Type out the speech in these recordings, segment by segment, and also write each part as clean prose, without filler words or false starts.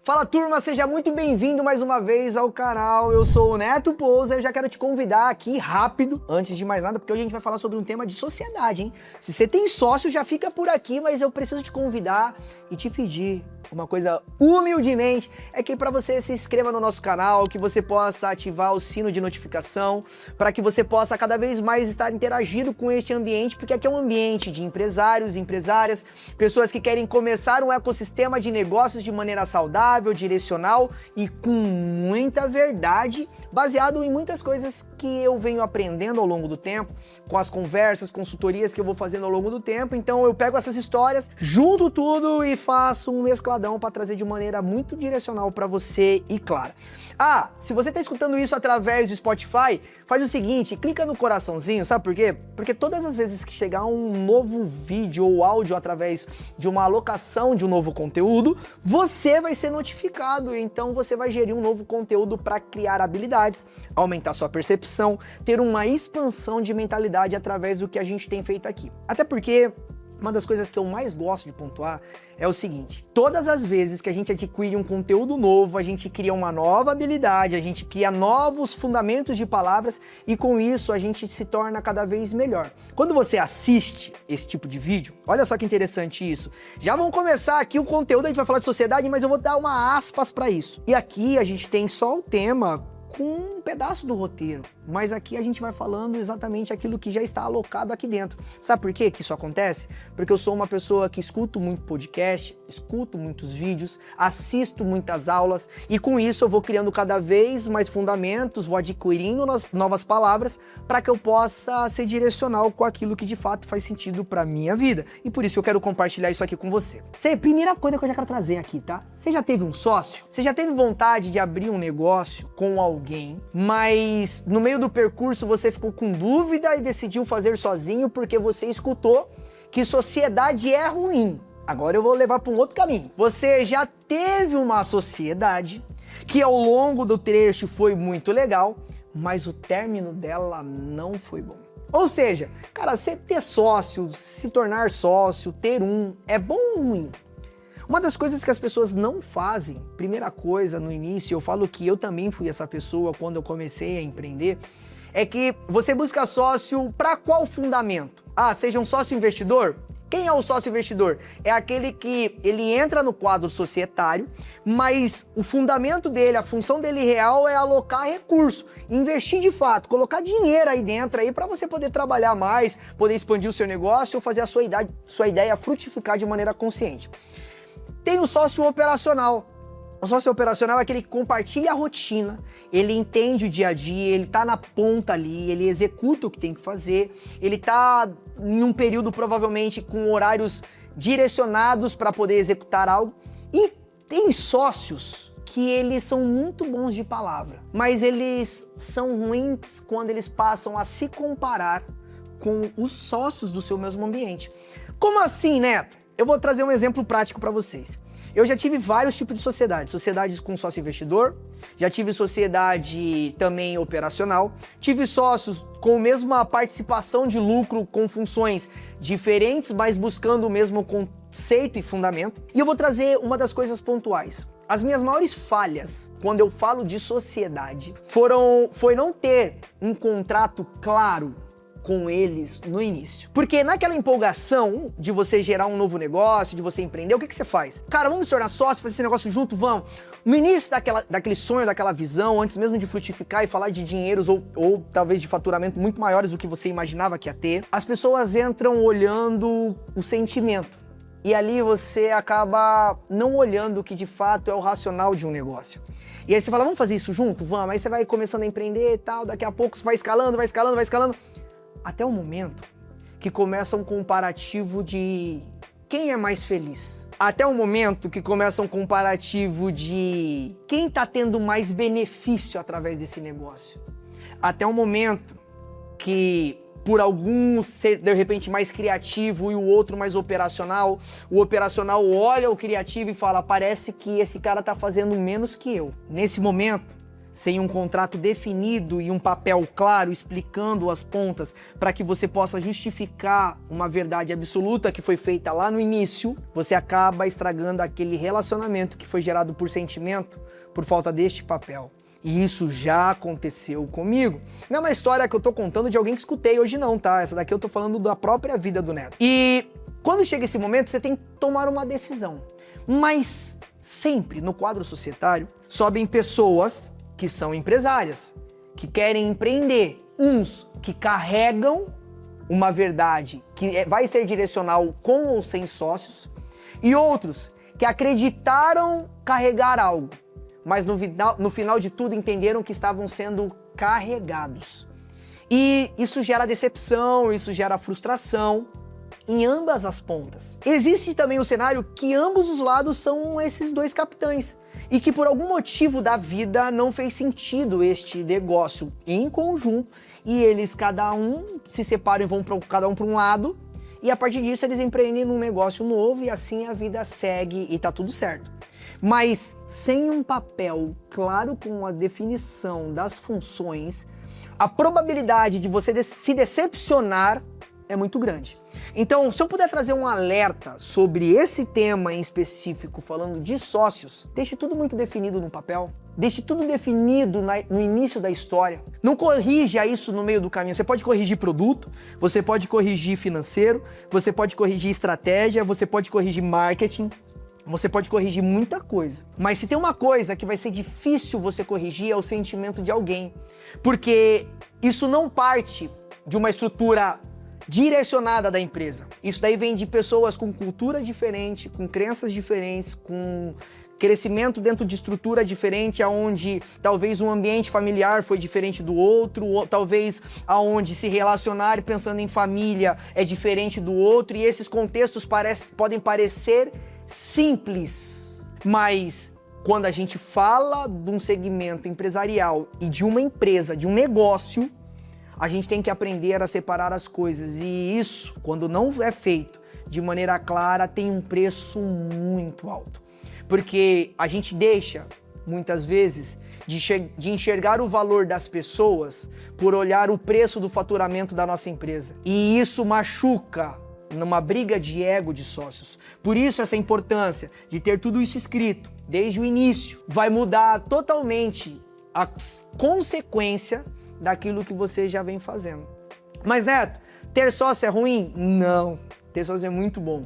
Fala turma, seja muito bem-vindo mais uma vez ao canal. Eu sou o Neto Pousa e eu já quero te convidar aqui rápido, antes de mais nada, porque hoje a gente vai falar sobre um tema de sociedade, hein? Se você tem sócio, já fica por aqui, mas eu preciso te convidar e te pedir uma coisa humildemente, é que para você se inscreva no nosso canal, que você possa ativar o sino de notificação, para que você possa cada vez mais estar interagindo com este ambiente, porque aqui é um ambiente de empresários, empresárias, pessoas que querem começar um ecossistema de negócios de maneira saudável, direcional e com muita verdade, baseado em muitas coisas que eu venho aprendendo ao longo do tempo, com as conversas, consultorias que eu vou fazendo ao longo do tempo. Então eu pego essas histórias, junto tudo e faço um mescladão para trazer de maneira muito direcional para você e clara. Ah, se você está escutando isso através do Spotify, faz o seguinte, clica no coraçãozinho, sabe por quê? Porque todas as vezes que chegar um novo vídeo ou áudio através de uma alocação de um novo conteúdo, você vai ser notificado, então você vai gerir um novo conteúdo para criar habilidades, aumentar sua percepção, ter uma expansão de mentalidade através do que a gente tem feito aqui. Até porque uma das coisas que eu mais gosto de pontuar é o seguinte: todas as vezes que a gente adquire um conteúdo novo, a gente cria uma nova habilidade, a gente cria novos fundamentos de palavras e com isso a gente se torna cada vez melhor. Quando você assiste esse tipo de vídeo, olha só que interessante isso. Já vamos começar aqui o conteúdo, a gente vai falar de sociedade, mas eu vou dar uma aspas para isso. E aqui a gente tem só o tema com um pedaço do roteiro, mas aqui a gente vai falando exatamente aquilo que já está alocado aqui dentro. Sabe por quê que isso acontece? Porque eu sou uma pessoa que escuto muito podcast, escuto muitos vídeos, assisto muitas aulas e com isso eu vou criando cada vez mais fundamentos, vou adquirindo novas palavras para que eu possa ser direcional com aquilo que de fato faz sentido para minha vida. E por isso eu quero compartilhar isso aqui com você. Primeira coisa que eu já quero trazer aqui, tá? Você já teve um sócio? Você já teve vontade de abrir um negócio com alguém, mas no meio do percurso você ficou com dúvida e decidiu fazer sozinho porque você escutou que sociedade é ruim? Agora eu vou levar para um outro caminho. Você já teve uma sociedade que ao longo do trecho foi muito legal, mas o término dela não foi bom. Ou seja, cara, você ter sócio, se tornar sócio, ter é bom ou ruim? Uma das coisas que as pessoas não fazem, primeira coisa no início, eu falo que eu também fui essa pessoa quando eu comecei a empreender, é que você busca sócio para qual fundamento? Ah, seja um sócio investidor? Quem é o sócio investidor? É aquele que ele entra no quadro societário, mas o fundamento dele, a função dele real é alocar recurso, investir de fato, colocar dinheiro aí dentro aí para você poder trabalhar mais, poder expandir o seu negócio ou fazer a sua ideia frutificar de maneira consciente. Tem o sócio operacional. O sócio operacional é aquele que compartilha a rotina, ele entende o dia a dia, ele tá na ponta ali, ele executa o que tem que fazer, ele tá em um período provavelmente com horários direcionados para poder executar algo. E tem sócios que eles são muito bons de palavra, mas eles são ruins quando eles passam a se comparar com os sócios do seu mesmo ambiente. Como assim, Neto? Eu vou trazer um exemplo prático para vocês. Eu já tive vários tipos de sociedades. Sociedades com sócio investidor, já tive sociedade também operacional, tive sócios com a mesma participação de lucro com funções diferentes, mas buscando o mesmo conceito e fundamento. E eu vou trazer uma das coisas pontuais. As minhas maiores falhas, quando eu falo de sociedade, foi não ter um contrato claro com eles no início. Porque naquela empolgação de você gerar um novo negócio, de você empreender, o que você faz? Cara, vamos se tornar sócio, fazer esse negócio junto, vamos. No início daquele sonho, daquela visão, antes mesmo de frutificar e falar de dinheiros ou talvez de faturamento muito maiores do que você imaginava que ia ter, as pessoas entram olhando o sentimento. E ali você acaba não olhando o que de fato é o racional de um negócio. E aí você fala, vamos fazer isso junto? Vamos. Aí você vai começando a empreender e tal, daqui a pouco você vai escalando, vai escalando, vai escalando. Até o momento que começa um comparativo de quem é mais feliz. Até o momento que começa um comparativo de quem está tendo mais benefício através desse negócio. Até o momento que, por algum ser de repente mais criativo e o outro mais operacional, o operacional olha o criativo e fala, parece que esse cara está fazendo menos que eu. Nesse momento, sem um contrato definido e um papel claro explicando as pontas para que você possa justificar uma verdade absoluta que foi feita lá no início, você acaba estragando aquele relacionamento que foi gerado por sentimento, por falta deste papel. E isso já aconteceu comigo. Não é uma história que eu tô contando de alguém que escutei hoje não, tá? Essa daqui eu tô falando da própria vida do Neto. E quando chega esse momento, você tem que tomar uma decisão. Mas sempre no quadro societário sobem pessoas que são empresárias, que querem empreender. Uns que carregam uma verdade que vai ser direcional com ou sem sócios, e outros que acreditaram carregar algo, mas no final de tudo entenderam que estavam sendo carregados. E isso gera decepção, isso gera frustração em ambas as pontas. Existe também o cenário que ambos os lados são esses dois capitães e que por algum motivo da vida não fez sentido este negócio em conjunto e eles cada um se separam e vão cada um para um lado e a partir disso eles empreendem num negócio novo e assim a vida segue e tá tudo certo. Mas sem um papel claro com a definição das funções, a probabilidade de você se decepcionar é muito grande. Então, se eu puder trazer um alerta sobre esse tema em específico, falando de sócios, deixe tudo muito definido no papel, deixe tudo definido no início da história. Não corrija isso no meio do caminho. Você pode corrigir produto, você pode corrigir financeiro, você pode corrigir estratégia, você pode corrigir marketing, você pode corrigir muita coisa. Mas se tem uma coisa que vai ser difícil você corrigir é o sentimento de alguém. Porque isso não parte de uma estrutura direcionada da empresa. Isso daí vem de pessoas com cultura diferente, com crenças diferentes, com crescimento dentro de estrutura diferente, aonde talvez um ambiente familiar foi diferente do outro, ou talvez aonde se relacionar pensando em família é diferente do outro, e esses contextos podem parecer simples, mas quando a gente fala de um segmento empresarial e de uma empresa, de um negócio, a gente tem que aprender a separar as coisas. E isso, quando não é feito de maneira clara, tem um preço muito alto. Porque a gente deixa, muitas vezes, de enxergar o valor das pessoas por olhar o preço do faturamento da nossa empresa. E isso machuca numa briga de ego de sócios. Por isso essa importância de ter tudo isso escrito desde o início vai mudar totalmente a consequência daquilo que você já vem fazendo. Mas Neto, ter sócio é ruim? Não, ter sócio é muito bom.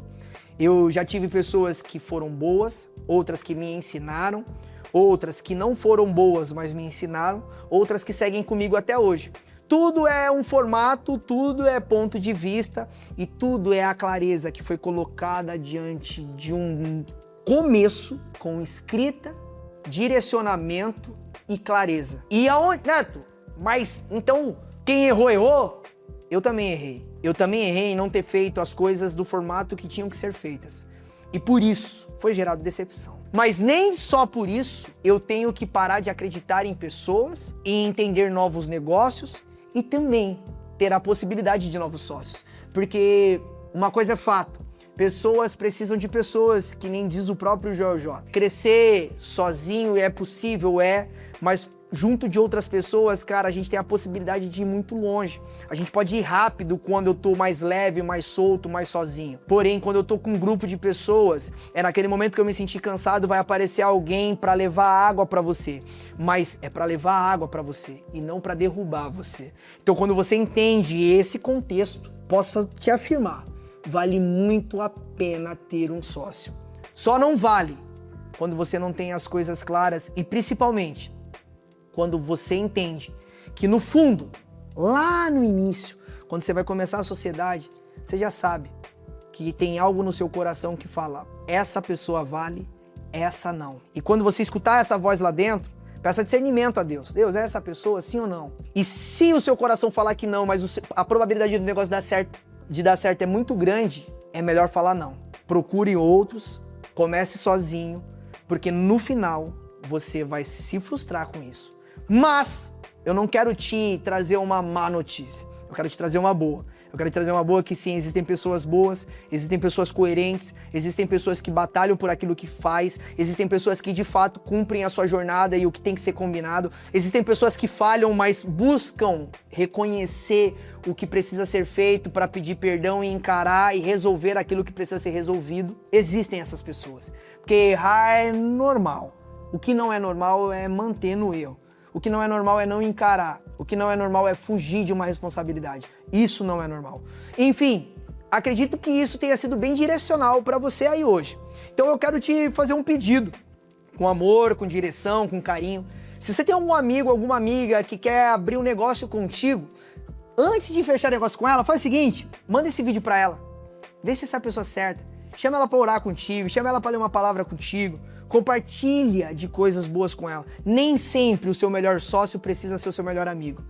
Eu já tive pessoas que foram boas, outras que me ensinaram, outras que não foram boas, mas me ensinaram, outras que seguem comigo até hoje. Tudo é um formato, tudo é ponto de vista e tudo é a clareza que foi colocada diante de um começo com escrita, direcionamento e clareza. E aonde, Neto? Mas então quem errou, errou? Eu também errei. Eu também errei em não ter feito as coisas do formato que tinham que ser feitas. E por isso foi gerado decepção. Mas nem só por isso eu tenho que parar de acreditar em pessoas e entender novos negócios e também ter a possibilidade de novos sócios. Porque uma coisa é fato, pessoas precisam de pessoas, que nem diz o próprio Joel J. Crescer sozinho é possível, mas junto de outras pessoas, cara, a gente tem a possibilidade de ir muito longe. A gente pode ir rápido quando eu tô mais leve, mais solto, mais sozinho. Porém, quando eu tô com um grupo de pessoas, é naquele momento que eu me sentir cansado, vai aparecer alguém pra levar água pra você. Mas é pra levar água pra você e não pra derrubar você. Então, quando você entende esse contexto, posso te afirmar, vale muito a pena ter um sócio. Só não vale quando você não tem as coisas claras e principalmente quando você entende que no fundo, lá no início, quando você vai começar a sociedade, você já sabe que tem algo no seu coração que fala, essa pessoa vale, essa não. E quando você escutar essa voz lá dentro, peça discernimento a Deus. Deus, é essa pessoa, sim ou não? E se o seu coração falar que não, mas a probabilidade do negócio de dar certo é muito grande, é melhor falar não. Procure outros, comece sozinho, porque no final você vai se frustrar com isso. Mas eu não quero te trazer uma má notícia. Eu quero te trazer uma boa. Eu quero te trazer uma boa que sim, existem pessoas boas, existem pessoas coerentes, existem pessoas que batalham por aquilo que faz, existem pessoas que de fato cumprem a sua jornada e o que tem que ser combinado, existem pessoas que falham, mas buscam reconhecer o que precisa ser feito para pedir perdão e encarar e resolver aquilo que precisa ser resolvido. Existem essas pessoas, porque errar é normal. O que não é normal é manter no erro. O que não é normal é não encarar. O que não é normal é fugir de uma responsabilidade. Isso não é normal. Enfim, acredito que isso tenha sido bem direcional para você aí hoje. Então eu quero te fazer um pedido, com amor, com direção, com carinho. Se você tem algum amigo, alguma amiga que quer abrir um negócio contigo, antes de fechar negócio com ela, faz o seguinte, manda esse vídeo para ela. Vê se essa é a pessoa certa. Chama ela para orar contigo, chama ela para ler uma palavra contigo. Compartilha de coisas boas com ela. Nem sempre o seu melhor sócio precisa ser o seu melhor amigo.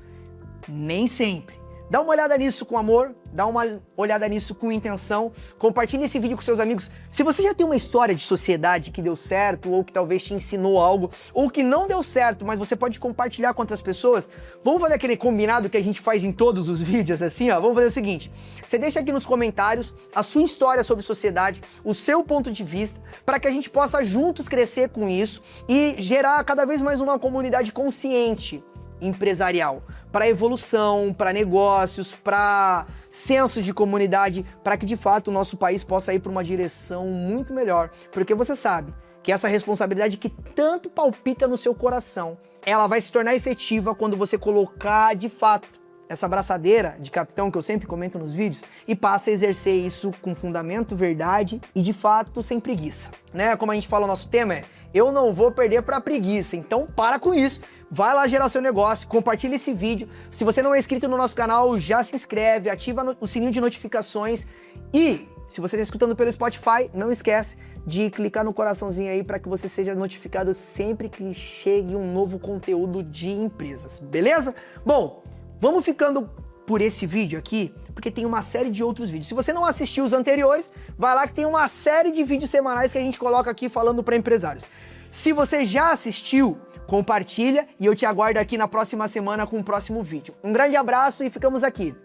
Nem sempre. Dá uma olhada nisso com amor, dá uma olhada nisso com intenção, compartilhe esse vídeo com seus amigos. Se você já tem uma história de sociedade que deu certo, ou que talvez te ensinou algo, ou que não deu certo, mas você pode compartilhar com outras pessoas, vamos fazer aquele combinado que a gente faz em todos os vídeos, assim, ó. Vamos fazer o seguinte, você deixa aqui nos comentários a sua história sobre sociedade, o seu ponto de vista, para que a gente possa juntos crescer com isso e gerar cada vez mais uma comunidade consciente empresarial, para evolução, para negócios, para senso de comunidade, para que de fato o nosso país possa ir para uma direção muito melhor, porque você sabe que essa responsabilidade que tanto palpita no seu coração, ela vai se tornar efetiva quando você colocar de fato essa braçadeira de capitão que eu sempre comento nos vídeos e passa a exercer isso com fundamento, verdade e de fato sem preguiça, né? Como a gente fala, o nosso tema é eu não vou perder pra preguiça, então para com isso, vai lá gerar seu negócio, compartilha esse vídeo, se você não é inscrito no nosso canal, já se inscreve, ativa o sininho de notificações e se você está escutando pelo Spotify, não esquece de clicar no coraçãozinho aí para que você seja notificado sempre que chegue um novo conteúdo de empresas, beleza? Bom, vamos ficando por esse vídeo aqui, porque tem uma série de outros vídeos. Se você não assistiu os anteriores, vai lá que tem uma série de vídeos semanais que a gente coloca aqui falando para empresários. Se você já assistiu, compartilha e eu te aguardo aqui na próxima semana com o próximo vídeo. Um grande abraço e ficamos aqui.